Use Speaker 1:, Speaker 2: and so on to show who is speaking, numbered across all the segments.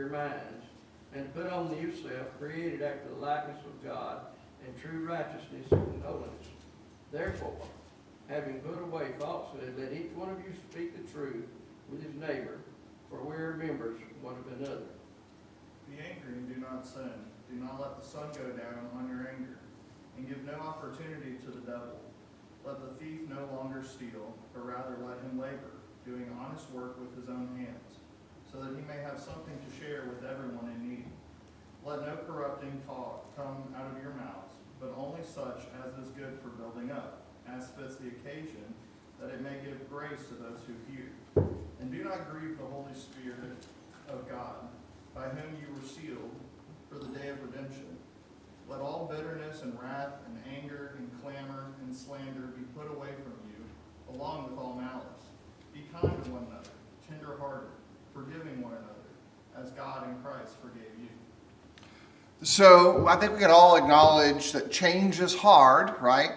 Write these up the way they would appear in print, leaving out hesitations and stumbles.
Speaker 1: your minds, and put on yourself, created after the likeness of God, in true righteousness and holiness. Therefore, having put away falsehood, let each one of you speak the truth with his neighbor, for we are members one of another.
Speaker 2: Be angry and do not sin. Do not let the sun go down on your anger, and give no opportunity to the devil. Let the thief no longer steal, but rather let him labor, doing honest work with his own hands, so that he may have something to share with everyone in need. Let no corrupting talk come out of your mouths, but only such as is good for building up, as fits the occasion, that it may give grace to those who hear. And do not grieve the Holy Spirit of God, by whom you were sealed for the day of redemption. Let all bitterness and wrath and anger and clamor and slander be put away from you, along with all malice. Be kind to one another, tender-hearted, forgiving one another, as God in Christ forgave you.
Speaker 3: So I think we can all acknowledge that change is hard, right?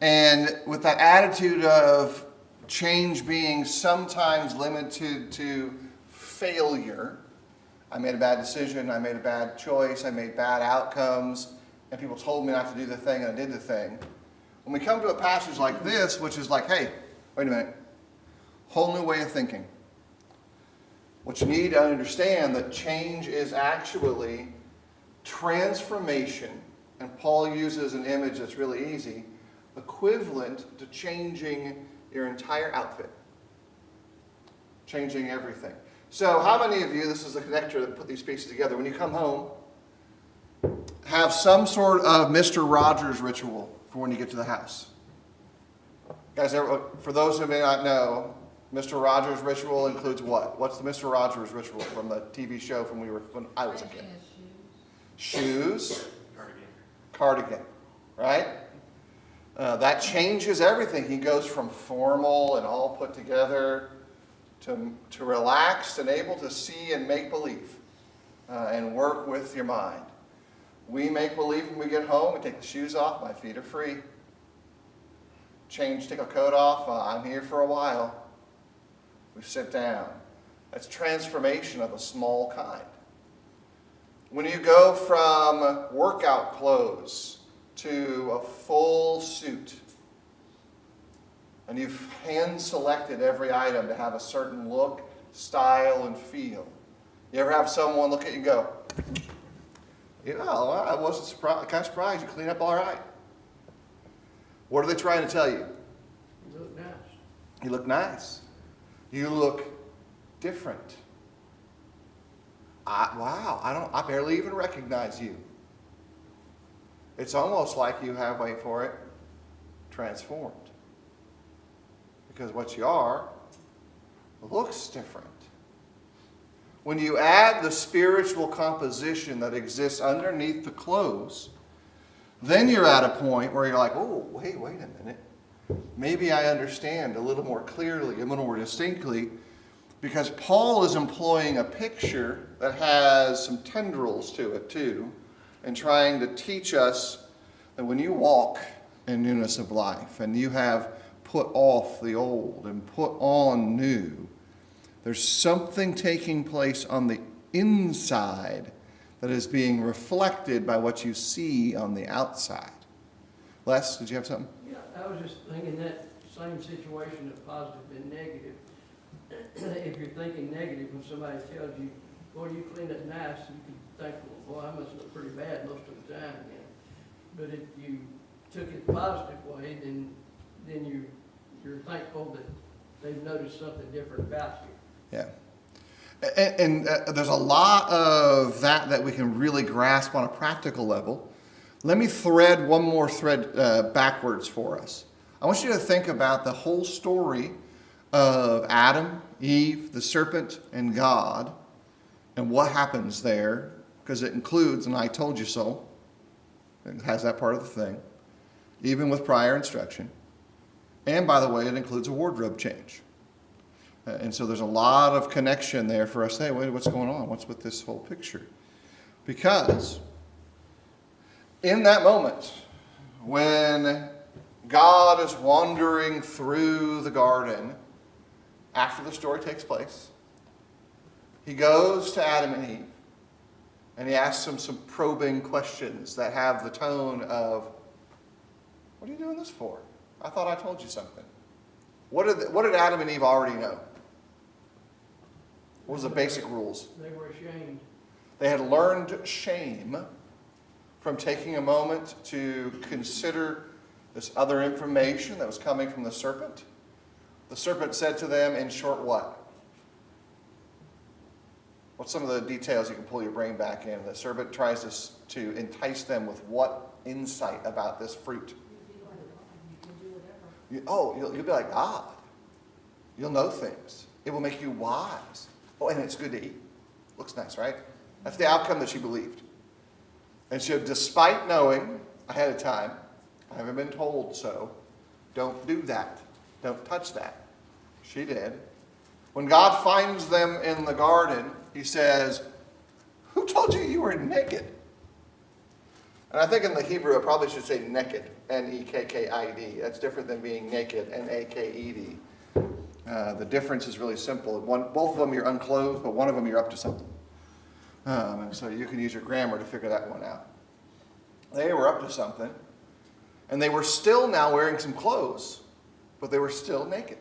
Speaker 3: And with that attitude of change being sometimes limited to failure, I made a bad decision, I made a bad choice, I made bad outcomes, and people told me not to do the thing, and I did the thing. When we come to a passage like this, which is like, hey, wait a minute, whole new way of thinking. What you need to understand that change is actually transformation, and Paul uses an image that's really easy, equivalent to changing your entire outfit. Changing everything. So how many of you, this is the connector that put these pieces together, when you come home, have some sort of Mr. Rogers ritual for when you get to the house? Guys, for those who may not know, Mr. Rogers ritual includes what? What's the Mr. Rogers ritual from the TV show from when I was a kid? Shoes. Cardigan. Right? That changes everything. He goes from formal and all put together to relaxed and able to see and make believe and work with your mind. We make believe when we get home. We take the shoes off. My feet are free. Change, take a coat off. I'm here for a while. We sit down. That's transformation of a small kind. When you go from workout clothes to a full suit, and you've hand-selected every item to have a certain look, style, and feel. You ever have someone look at you and go, yeah, well, I wasn't kind of surprised you cleaned up all right. What are they trying to tell you?
Speaker 1: You look nice.
Speaker 3: You look nice. You look different. I barely even recognize you. It's almost like you have, wait for it, transformed. Because what you are looks different. When you add the spiritual composition that exists underneath the clothes, then you're at a point where you're like, oh, wait a minute. Maybe I understand a little more clearly, a little more distinctly, because Paul is employing a picture that has some tendrils to it too, and trying to teach us that when you walk in newness of life and you have put off the old and put on new, there's something taking place on the inside that is being reflected by what you see on the outside. Les, did you have something?
Speaker 1: Yeah, I was just thinking that same situation of positive and negative. If you're thinking negative when somebody tells you, boy, you cleaned it nice, you can think, well, boy, I must look pretty bad most of the time again. But if you took it the positive way, then you're thankful that they've noticed something different about you.
Speaker 3: Yeah. And there's a lot of that we can really grasp on a practical level. Let me thread one more thread backwards for us. I want you to think about the whole story of Adam, Eve, the serpent, and God, and what happens there, because it includes, and I told you so, it has that part of the thing, even with prior instruction. And by the way, it includes a wardrobe change. And so there's a lot of connection there for us to say, wait, what's going on? What's with this whole picture? Because in that moment, when God is wandering through the garden, after the story takes place, he goes to Adam and Eve, and he asks them some probing questions that have the tone of, what are you doing this for? I thought I told you something. What did Adam and Eve already know? What was the basic rules?
Speaker 1: They were ashamed.
Speaker 3: They had learned shame from taking a moment to consider this other information that was coming from the serpent. The serpent said to them, in short, what? What's some of the details you can pull your brain back in? The serpent tries to entice them with what insight about this fruit? You'll be like God. You'll know things. It will make you wise. Oh, and it's good to eat. Looks nice, right? That's the outcome that she believed. And so despite knowing ahead of time, I haven't been told so, don't do that. Don't touch that. She did. When God finds them in the garden, he says, who told you you were naked? And I think in the Hebrew, it probably should say naked, N-E-K-K-I-D. That's different than being naked, N-A-K-E-D. The difference is really simple. Both of them you're unclothed, but one of them you're up to something. And so you can use your grammar to figure that one out. They were up to something, and they were still now wearing some clothes, but they were still naked.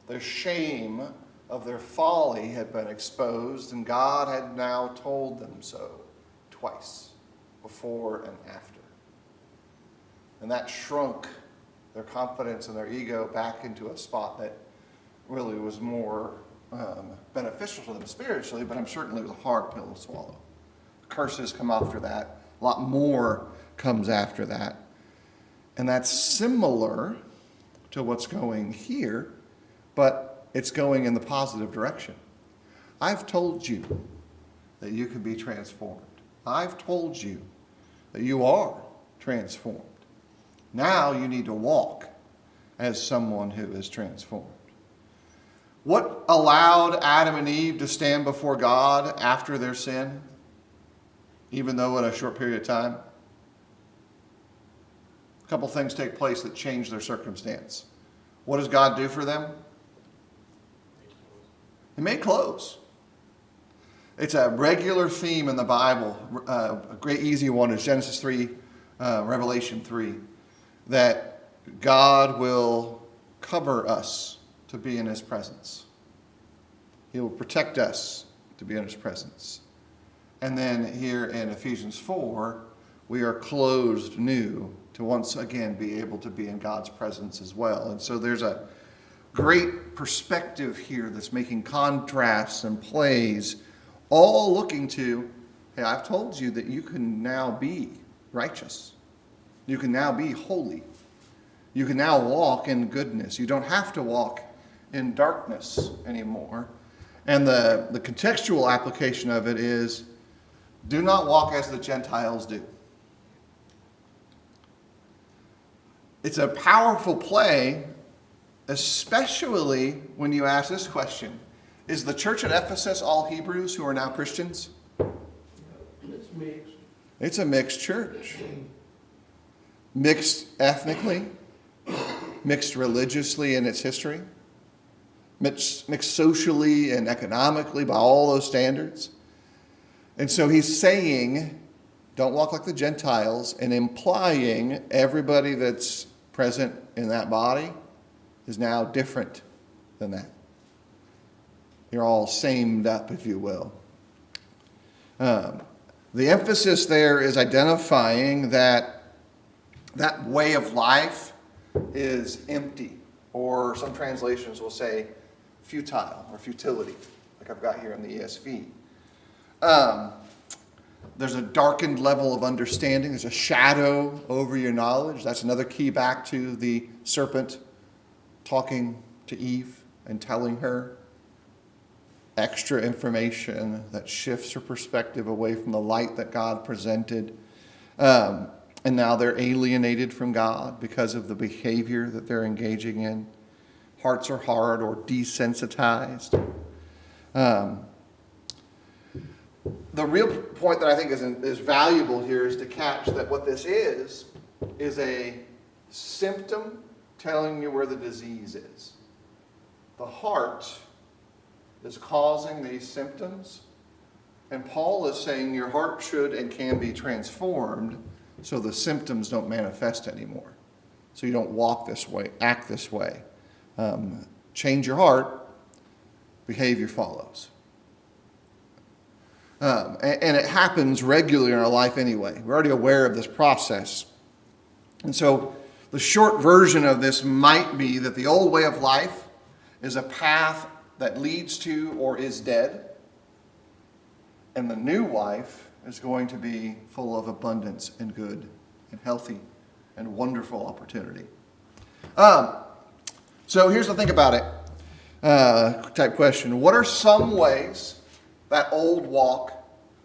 Speaker 3: Their shame of their folly had been exposed, and God had now told them so twice, before and after. And that shrunk their confidence and their ego back into a spot that really was more beneficial to them spiritually, but I'm certain it was a hard pill to swallow. Curses come after that. A lot more comes after that. And that's similar to what's going here, but it's going in the positive direction. I've told you that you can be transformed. I've told you that you are transformed. Now you need to walk as someone who is transformed. What allowed Adam and Eve to stand before God after their sin, even though in a short period of time? A couple things take place that change their circumstance. What does God do for them? He made clothes. It's a regular theme in the Bible. A great easy one is Genesis 3, Revelation 3, that God will cover us to be in his presence. He will protect us to be in his presence. And then here in Ephesians 4, we are clothed new to once again be able to be in God's presence as well. And so there's a great perspective here that's making contrasts and plays, all looking to, hey, I've told you that you can now be righteous. You can now be holy. You can now walk in goodness. You don't have to walk in darkness anymore. And the contextual application of it is, do not walk as the Gentiles do. It's a powerful play, especially when you ask this question. Is the church at Ephesus all Hebrews who are now Christians?
Speaker 1: It's mixed.
Speaker 3: It's a mixed church. Mixed ethnically, mixed religiously in its history, mixed socially and economically by all those standards. And so he's saying, don't walk like the Gentiles, and implying everybody that's present in that body is now different than that. You're all samed up, if you will. The emphasis there is identifying that way of life is empty, or some translations will say futile or futility, like I've got here in the ESV. There's a darkened level of understanding. There's a shadow over your knowledge. That's another key back to the serpent talking to Eve and telling her extra information that shifts her perspective away from the light that God presented. And now they're alienated from God because of the behavior that they're engaging in. Hearts are hard or desensitized. The real point that I think is valuable here is to catch that what this is a symptom telling you where the disease is. The heart is causing these symptoms. And Paul is saying your heart should and can be transformed so the symptoms don't manifest anymore. So you don't walk this way, act this way. Change your heart, behavior follows. And it happens regularly in our life anyway. We're already aware of this process. And so the short version of this might be that the old way of life is a path that leads to or is dead. And the new life is going to be full of abundance and good and healthy and wonderful opportunity. So here's the thing about it. Type question. What are some ways that old walk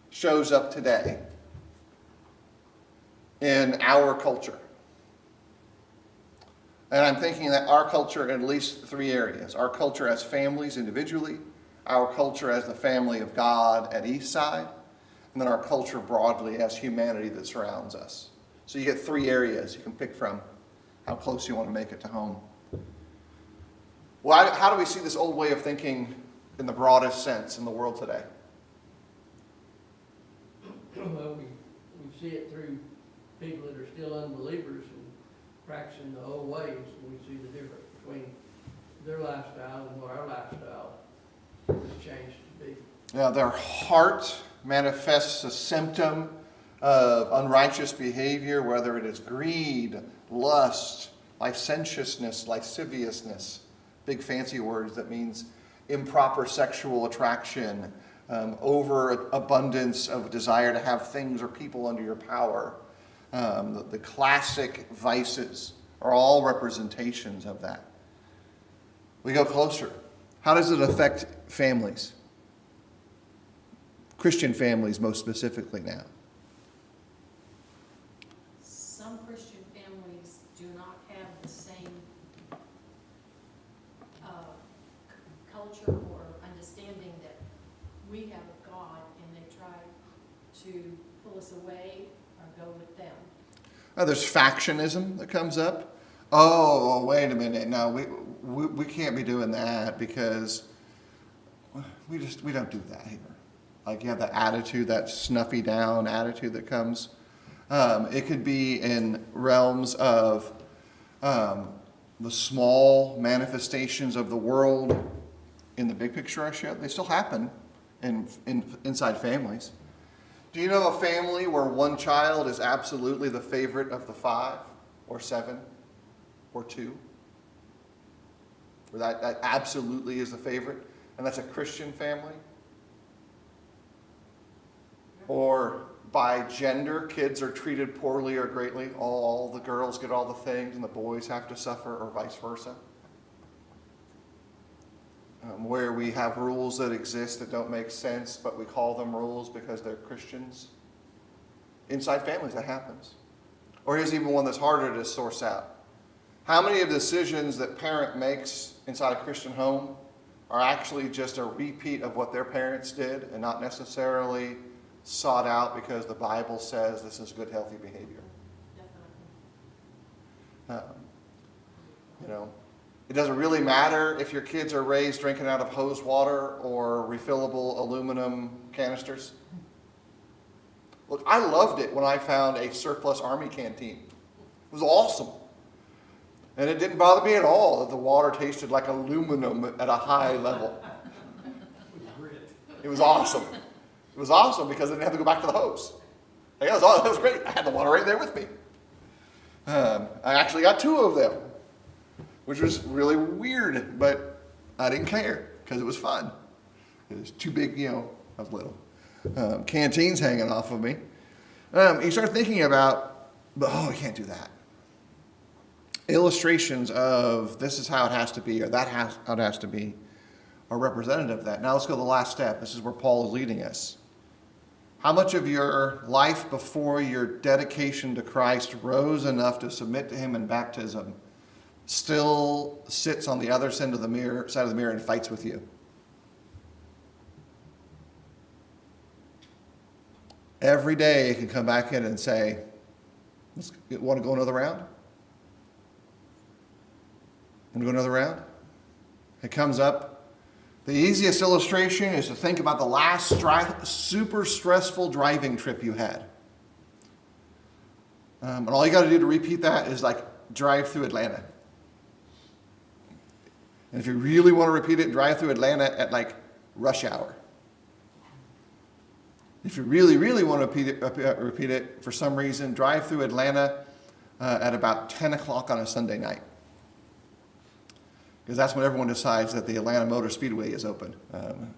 Speaker 3: shows up today in our culture? And I'm thinking that our culture in at least three areas. Our culture as families individually, our culture as the family of God at Eastside, and then our culture broadly as humanity that surrounds us. So you get three areas you can pick from, how close you want to make it to home. Well, how do we see this old way of thinking in the broadest sense in the world today?
Speaker 1: Well, we see it through people that are still unbelievers and practicing the old ways, and we see the difference between their lifestyle and what our lifestyle has changed to be.
Speaker 3: Yeah, their heart manifests a symptom of unrighteous behavior, whether it is greed, lust, licentiousness, lasciviousness, big fancy words that means improper sexual attraction, overabundance of desire to have things or people under your power. The classic vices are all representations of that. We go closer. How does it affect families? Christian families most specifically now.
Speaker 4: Some Christian families do not have the same culture or understanding that we have of God, and they try to pull us away or go with them.
Speaker 3: There's factionism that comes up. Oh, wait a minute. No, we can't be doing that because we don't do that here. Like you have that attitude, that snuffy down attitude that comes. It could be in realms of the small manifestations of the world in the big picture I showed. They still happen inside families. Do you know a family where one child is absolutely the favorite of the 5 or 7 or 2? Where that absolutely is the favorite, and that's a Christian family? Or by gender, kids are treated poorly or greatly. All the girls get all the things and the boys have to suffer, or vice versa. Where we have rules that exist that don't make sense, but we call them rules because they're Christians. Inside families, that happens. Or here's even one that's harder to source out. How many of the decisions that parent makes inside a Christian home are actually just a repeat of what their parents did and not necessarily sought out because the Bible says this is good, healthy behavior?
Speaker 4: Definitely.
Speaker 3: It doesn't really matter if your kids are raised drinking out of hose water or refillable aluminum canisters. Look, I loved it when I found a surplus Army canteen. It was awesome. And it didn't bother me at all that the water tasted like aluminum at a high level. It was awesome. It was awesome because I didn't have to go back to the hose. That was great. I had the water right there with me. I actually got 2 of them, which was really weird, but I didn't care because it was fun. It was too big, I was little. Canteens hanging off of me. You start thinking about, you can't do that. Illustrations of this is how it has to be or how it has to be are representative of that. Now let's go to the last step. This is where Paul is leading us. How much of your life before your dedication to Christ rose enough to submit to Him in baptism still sits on the other side of the mirror and fights with you? Every day you can come back in and say, want to go another round? Want to go another round? It comes up The easiest illustration is to think about the last super stressful driving trip you had. And all you got to do to repeat that is like drive through Atlanta. And if you really want to repeat it, drive through Atlanta at like rush hour. If you really, really want to repeat it for some reason, drive through Atlanta at about 10 o'clock on a Sunday night. Because that's when everyone decides that the Atlanta Motor Speedway is open.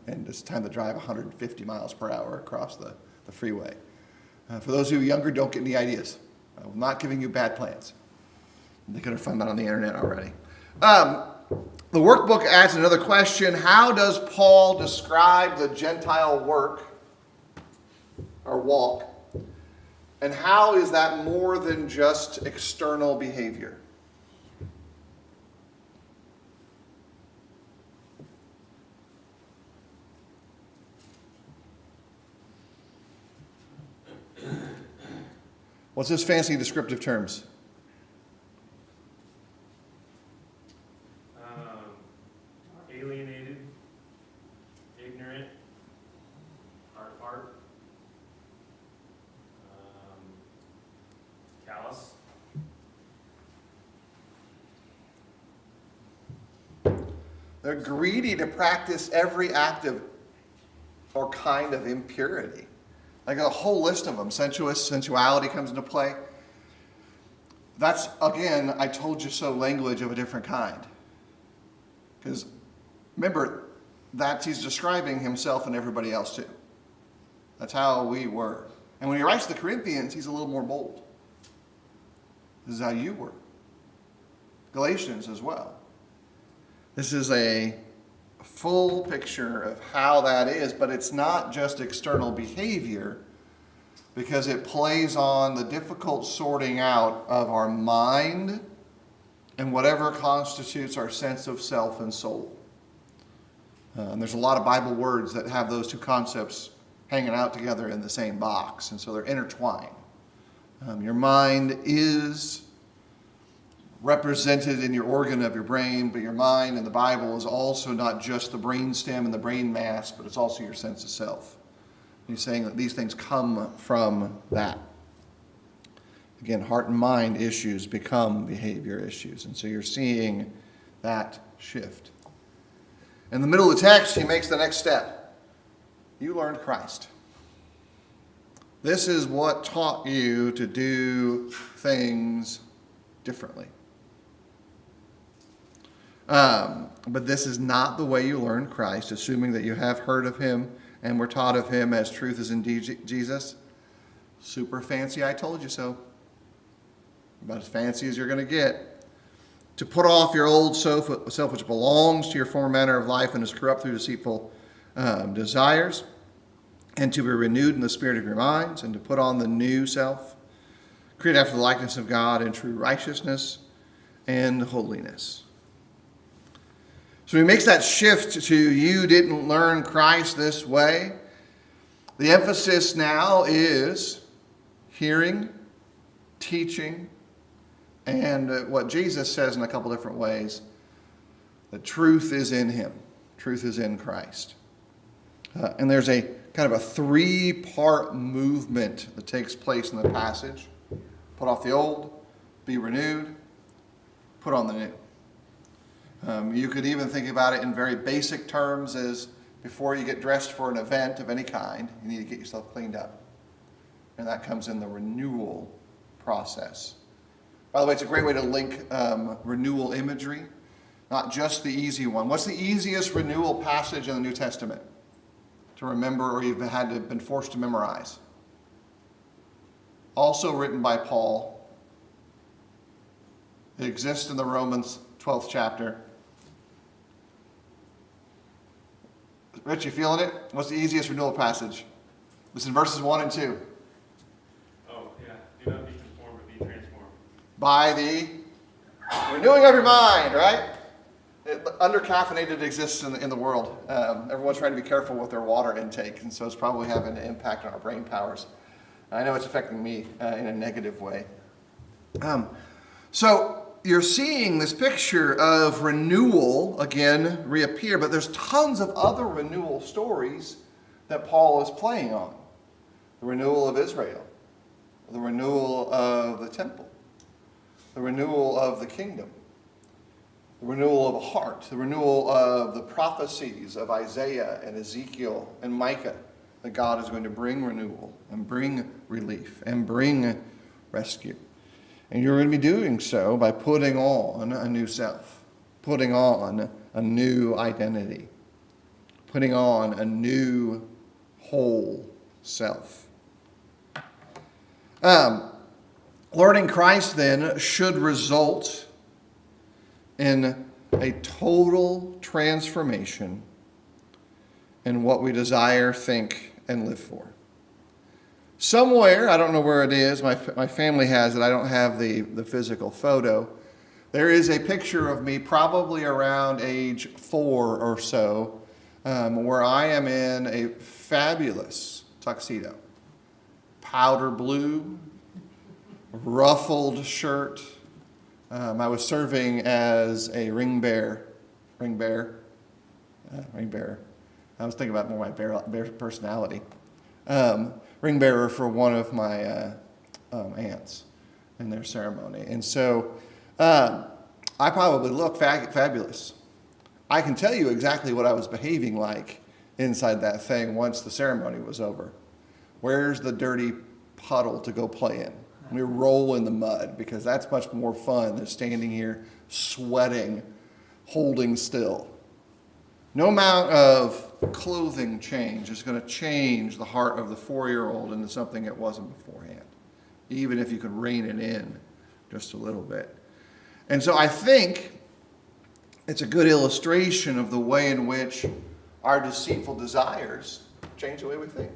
Speaker 3: And it's time to drive 150 miles per hour across the freeway. For those of you younger, don't get any ideas. I'm not giving you bad plans. They could have found that on the internet already. The workbook adds another question. How does Paul describe the Gentile work or walk? And how is that more than just external behavior? What's his fancy descriptive terms?
Speaker 5: Alienated, ignorant, hard of heart, callous.
Speaker 3: They're greedy to practice every act of or kind of impurity. Like a whole list of them. Sensuality comes into play. That's, again, I told you so language of a different kind. Because remember, that he's describing himself and everybody else too. That's how we were. And when he writes to the Corinthians, he's a little more bold. This is how you were. Galatians as well. This is a full picture of how that is, but it's not just external behavior, because it plays on the difficult sorting out of our mind and whatever constitutes our sense of self and soul. And there's a lot of Bible words that have those two concepts hanging out together in the same box, and so they're intertwined. Your mind is represented in your organ of your brain, but your mind in the Bible is also not just the brain stem and the brain mass, but it's also your sense of self. He's saying that these things come from that. Again, heart and mind issues become behavior issues, and so you're seeing that shift. In the middle of the text, he makes the next step. You learned Christ. This is what taught you to do things differently. But this is not the way you learn Christ, assuming that you have heard of him and were taught of him as truth is indeed Jesus. Super fancy, I told you so. About as fancy as you're going to get. To put off your old self which belongs to your former manner of life and is corrupt through deceitful desires, and to be renewed in the spirit of your minds, and to put on the new self, created after the likeness of God in true righteousness and holiness. So he makes that shift to you didn't learn Christ this way. The emphasis now is hearing, teaching, and what Jesus says in a couple different ways, that truth is in him. Truth is in Christ. And there's a kind of a three-part movement that takes place in the passage. Put off the old, be renewed, put on the new. You could even think about it in very basic terms as before you get dressed for an event of any kind, you need to get yourself cleaned up. And that comes in the renewal process. By the way, it's a great way to link renewal imagery, not just the easy one. What's the easiest renewal passage in the New Testament to remember or you've been forced to memorize? Also written by Paul. It exists in the Romans 12th chapter. Rich, you feeling it? What's the easiest renewal passage? It's in verses 1 and 2.
Speaker 5: Oh, yeah. Do not be conformed, but be transformed.
Speaker 3: By the renewing of your mind, right? Under-caffeinated exists in the world. Everyone's trying to be careful with their water intake, and so it's probably having an impact on our brain powers. I know it's affecting me in a negative way. So you're seeing this picture of renewal again reappear, but there's tons of other renewal stories that Paul is playing on. The renewal of Israel, the renewal of the temple, the renewal of the kingdom, the renewal of a heart, the renewal of the prophecies of Isaiah and Ezekiel and Micah, that God is going to bring renewal and bring relief and bring rescue. And you're going to be doing so by putting on a new self, putting on a new identity, putting on a new whole self. Learning Christ then should result in a total transformation in what we desire, think, and live for. Somewhere, I don't know where it is, my family has it, I don't have the physical photo. There is a picture of me probably around age 4 or so, where I am in a fabulous tuxedo. Powder blue, ruffled shirt. I was serving as a ring bearer. I was thinking about more my bear personality. Ring bearer for one of my aunts in their ceremony. And so I probably look fabulous. I can tell you exactly what I was behaving like inside that thing once the ceremony was over. Where's the dirty puddle to go play in? We roll in the mud, because that's much more fun than standing here sweating, holding still. No amount of clothing change is going to change the heart of the 4-year-old into something it wasn't beforehand, even if you could rein it in just a little bit. And so I think it's a good illustration of the way in which our deceitful desires change the way we think.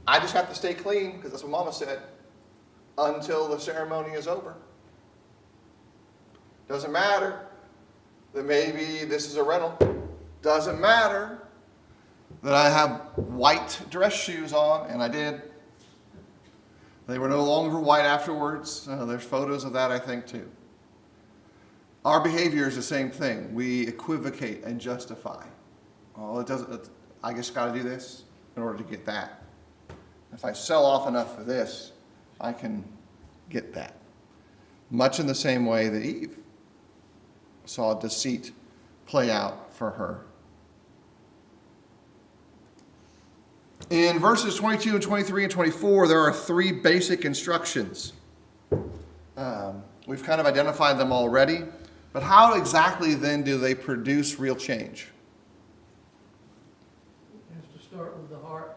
Speaker 3: I just have to stay clean, because that's what Mama said, until the ceremony is over. Doesn't matter that maybe this is a rental. Doesn't matter that I have white dress shoes on, and I did. They were no longer white afterwards. There's photos of that, I think, too. Our behavior is the same thing. We equivocate and justify. Oh, I just got to do this in order to get that. If I sell off enough for this, I can get that. Much in the same way that Eve saw deceit play out for her. In verses 22 and 23 and 24, there are 3 basic instructions. We've kind of identified them already, but how exactly then do they produce real change?
Speaker 1: It has to start with the heart.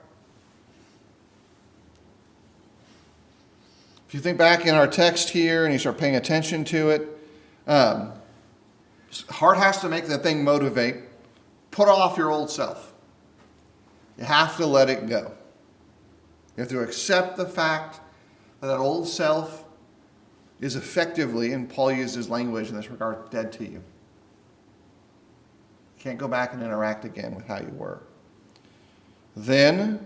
Speaker 3: If you think back in our text here and you start paying attention to it, heart has to make the thing motivate. Put off your old self. You have to let it go. You have to accept the fact that old self is effectively, and Paul used his language in this regard, dead to you. You can't go back and interact again with how you were. Then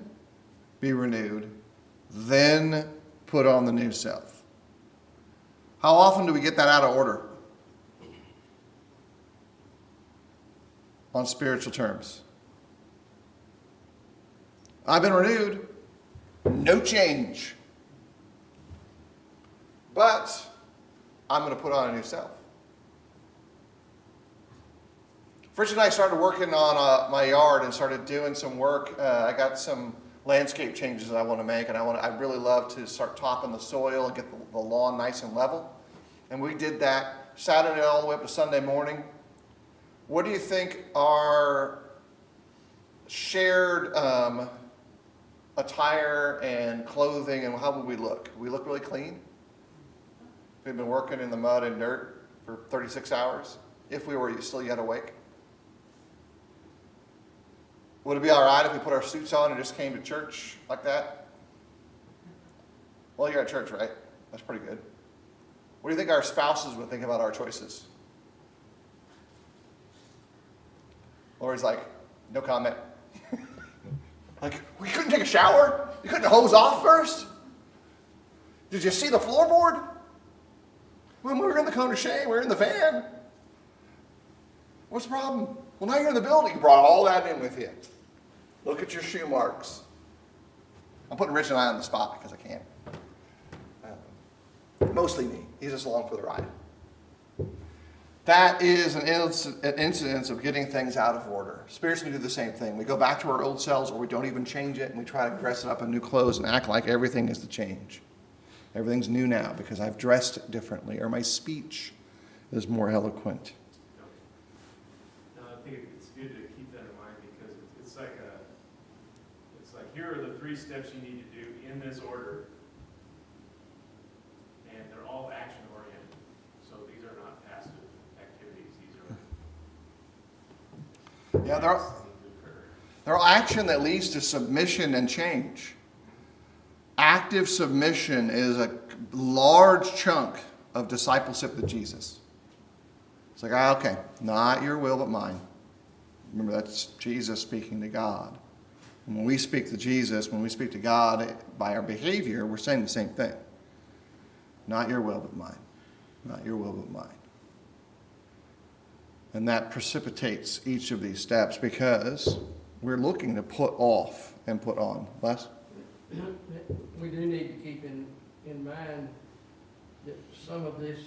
Speaker 3: be renewed. Then put on the new self. How often do we get that out of order? On spiritual terms. I've been renewed. No change. But I'm going to put on a new self. Fritz and I started working on my yard and started doing some work. I got some landscape changes that I want to make, and I'd really love to start topping the soil and get the lawn nice and level. And we did that Saturday all the way up to Sunday morning. What do you think our shared attire and clothing, and how would we look? We look really clean. We've been working in the mud and dirt for 36 hours, if we were still yet awake. Would it be all right if we put our suits on and just came to church like that? Well, you're at church, right? That's pretty good. What do you think our spouses would think about our choices? Lori's like, no comment. Like, we couldn't take a shower? You couldn't hose off first? Did you see the floorboard? When we were in the cone of shame, we were in the van. What's the problem? Well, now you're in the building. You brought all that in with you. Look at your shoe marks. I'm putting Rich and I on the spot because I can. Mostly me. He's just along for the ride. That is an incidence of getting things out of order. Spiritually, we do the same thing. We go back to our old selves, or we don't even change it, and we try to dress it up in new clothes and act like everything is the change. Everything's new now because I've dressed it differently, or my speech is more eloquent.
Speaker 5: No, I think it's good to keep that in mind because it's like here are the 3 steps you need to do in this order, and they're all action oriented. So these are not passive activities. These are
Speaker 3: Yeah, they're all action that leads to submission and change. Active submission is a large chunk of discipleship to Jesus. It's like, okay, not your will but mine. Remember, that's Jesus speaking to God. And when we speak to Jesus, when we speak to God by our behavior, we're saying the same thing. Not your will but mine. Not your will but mine. And that precipitates each of these steps because we're looking to put off and put on. Les?
Speaker 1: We do need to keep in mind that some of this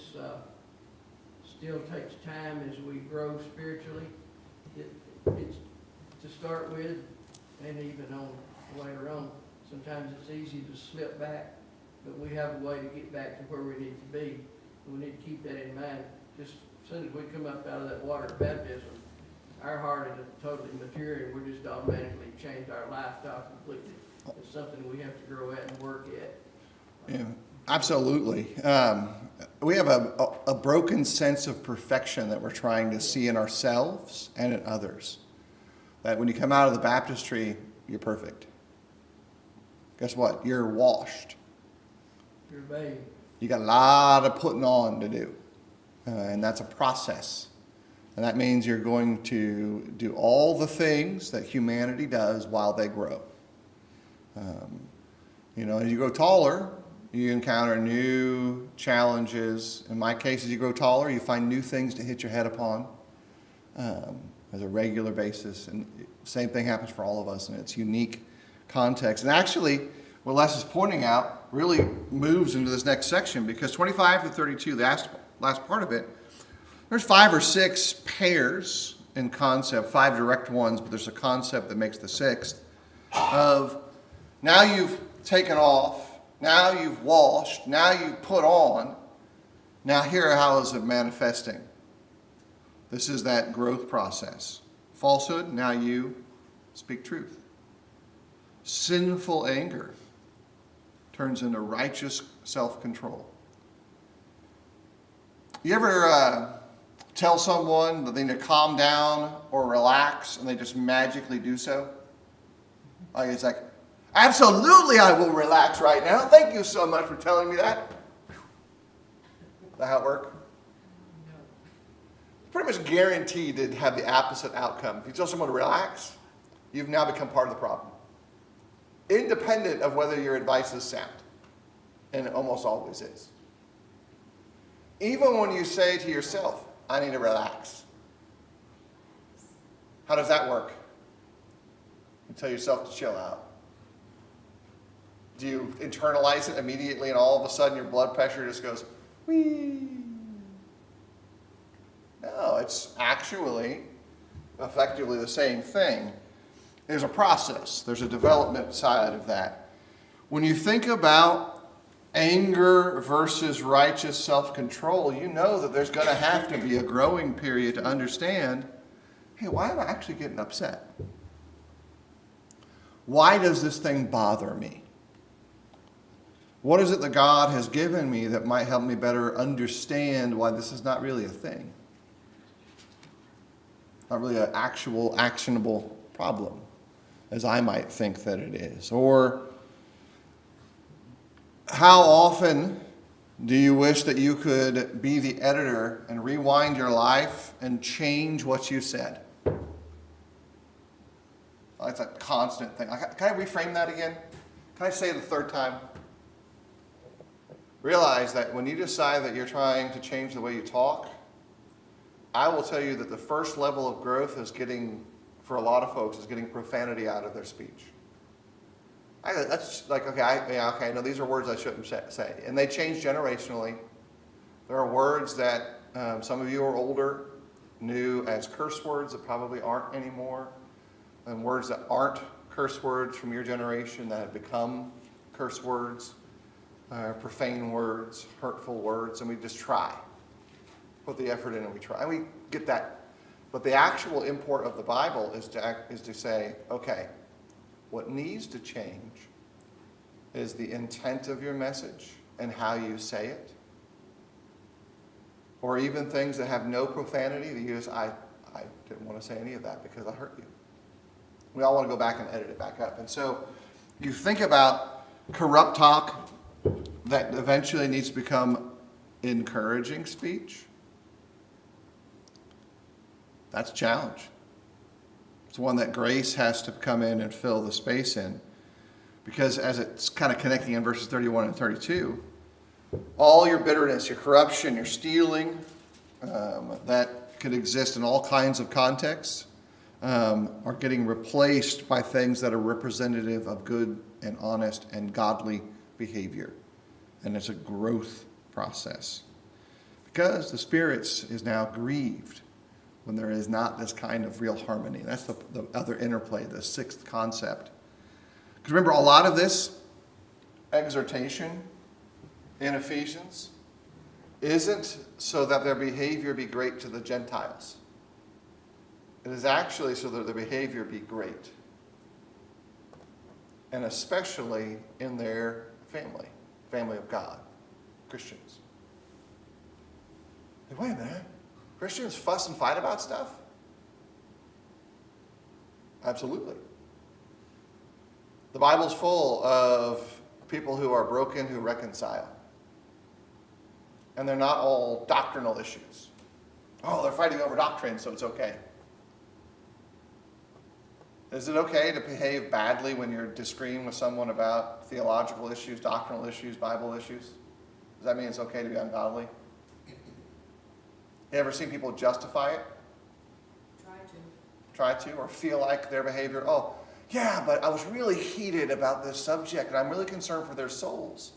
Speaker 1: still takes time as we grow spiritually. It's to start with, and even on later on. Sometimes it's easy to slip back, but we have a way to get back to where we need to be. We need to keep that in mind. Just as soon as we come up out of that water baptism, our heart is totally mature, and we're just automatically changed our lifestyle completely. It's something we have to grow at and work at.
Speaker 3: Yeah, absolutely. We have a broken sense of perfection that we're trying to see in ourselves and in others. That when you come out of the baptistry, you're perfect. Guess what? You're washed.
Speaker 1: You're bathed.
Speaker 3: You got a lot of putting on to do. And that's a process. And that means you're going to do all the things that humanity does while they grow. As you grow taller, you encounter new challenges. In my case, as you grow taller, you find new things to hit your head upon as a regular basis. And same thing happens for all of us in its unique context. And actually, what Les is pointing out really moves into this next section because 25 to 32, the last part of it, there's 5 or 6 pairs in concept, 5 direct ones, but there's a concept that makes the 6th of now you've taken off, now you've washed, now you've put on, now here how is it manifesting? This is that growth process. Falsehood, now you speak truth. Sinful anger turns into righteous self-control. You ever tell someone that they need to calm down or relax and they just magically do so? Like it's like, absolutely I will relax right now. Thank you so much for telling me that. Is that how it works? Pretty much guaranteed to have the opposite outcome. If you tell someone to relax, you've now become part of the problem. Independent of whether your advice is sound. And it almost always is. Even when you say to yourself, I need to relax. How does that work? You tell yourself to chill out. Do you internalize it immediately and all of a sudden your blood pressure just goes, whee? No, it's actually effectively the same thing. There's a process. There's a development side of that. When you think about anger versus righteous self-control, you know that there's going to have to be a growing period to understand, hey, why am I actually getting upset? Why does this thing bother me? What is it that God has given me that might help me better understand why this is not really a thing? Not really an actual actionable problem, as I might think that it is. Or how often do you wish that you could be the editor and rewind your life and change what you said? That's a constant thing. Can I reframe that again? Can I say it a third time? realize that when you decide that you're trying to change the way you talk, I will tell you that the first level of growth is getting, for a lot of folks, is getting profanity out of their speech. That's like, okay, no, these are words I shouldn't say. And they change generationally. There are words that some of you are older, knew as curse words that probably aren't anymore, and words that aren't curse words from your generation that have become curse words, profane words, hurtful words, and we just try. Put the effort in and we try. And we get that. But the actual import of the Bible is to say, okay, what needs to change is the intent of your message and how you say it. Or even things that have no profanity. I didn't want to say any of that because I hurt you. We all want to go back and edit it back up. And so you think about corrupt talk that eventually needs to become encouraging speech. That's a challenge. It's one that grace has to come in and fill the space in. Because as it's kind of connecting in verses 31 and 32, all your bitterness, your corruption, your stealing, that could exist in all kinds of contexts, are getting replaced by things that are representative of good and honest and godly behavior. And it's a growth process. Because the Spirit is now grieved when there is not this kind of real harmony. That's the other interplay, the sixth concept. Because remember, a lot of this exhortation in Ephesians isn't so that their behavior be great to the Gentiles. It is actually so that their behavior be great. And especially in their family of God, Christians. Hey, wait a minute. Christians fuss and fight about stuff? Absolutely. The Bible's full of people who are broken who reconcile. And they're not all doctrinal issues. Oh, they're fighting over doctrine, so it's okay. Is it okay to behave badly when you're disagreeing with someone about theological issues, doctrinal issues, Bible issues? Does that mean it's okay to be ungodly? You ever seen people justify it? Try to, or feel like their behavior, oh, yeah, but I was really heated about this subject, and I'm really concerned for their souls.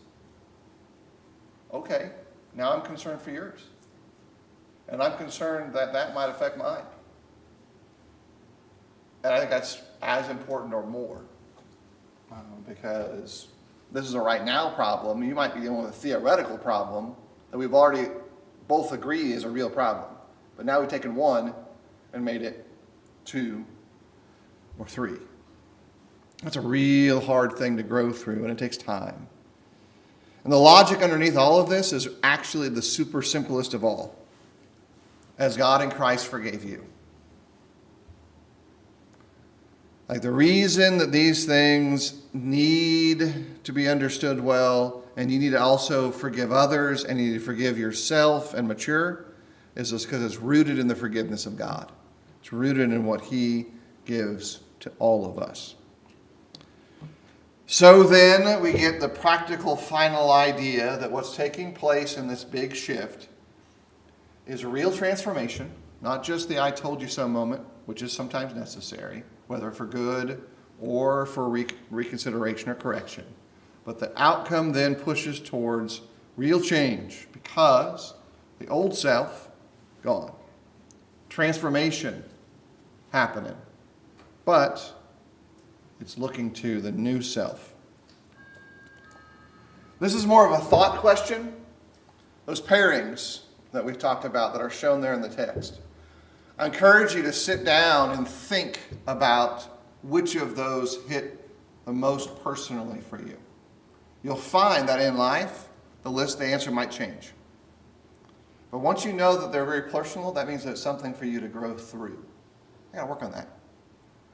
Speaker 3: Okay, now I'm concerned for yours. And I'm concerned that that might affect mine. And I think that's as important or more. Because this is a right now problem. You might be dealing with a theoretical problem that we've already both agree is a real problem. But now we've taken one and made it 2 or 3. That's a real hard thing to grow through, and it takes time. And the logic underneath all of this is actually the super simplest of all. As God in Christ forgave you. Like the reason that these things need to be understood well, and you need to also forgive others, and you need to forgive yourself and mature, is just because it's rooted in the forgiveness of God. It's rooted in what He gives to all of us. So then we get the practical final idea that what's taking place in this big shift is a real transformation, not just the I told you so moment, which is sometimes necessary, whether for good or for reconsideration or correction. But the outcome then pushes towards real change because the old self, gone. Transformation happening. But it's looking to the new self. This is more of a thought question. Those pairings that we've talked about that are shown there in the text. I encourage you to sit down and think about which of those hit the most personally for you. You'll find that in life, the answer might change. But once you know that they're very personal, that means that it's something for you to grow through. I got to work on that.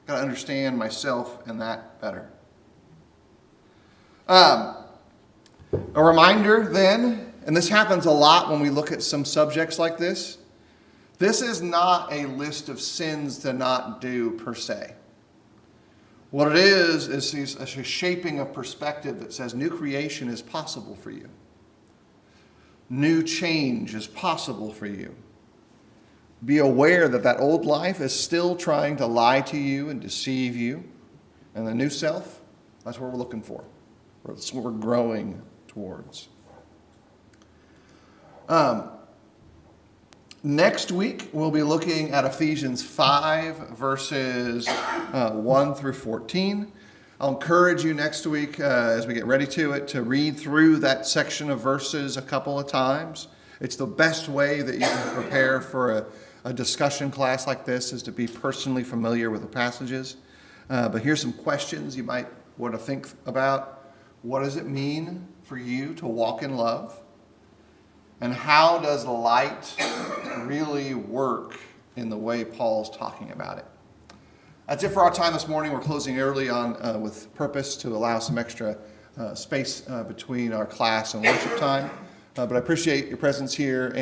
Speaker 3: I got to understand myself and that better. A reminder then, and this happens a lot when we look at some subjects like this, this is not a list of sins to not do per se. What it is a shaping of perspective that says new creation is possible for you. new change is possible for you. Be aware that that old life is still trying to lie to you and deceive you. And the new self, that's what we're looking for. That's what we're growing towards. Next week, we'll be looking at Ephesians 5, verses 1 through 14. I'll encourage you next week, as we get ready to it, to read through that section of verses a couple of times. It's the best way that you can prepare for a discussion class like this, is to be personally familiar with the passages. But here's some questions you might want to think about. What does it mean for you to walk in love? And how does light really work in the way Paul's talking about it? That's it for our time this morning. We're closing early on with purpose to allow some extra space between our class and worship time. But I appreciate your presence here.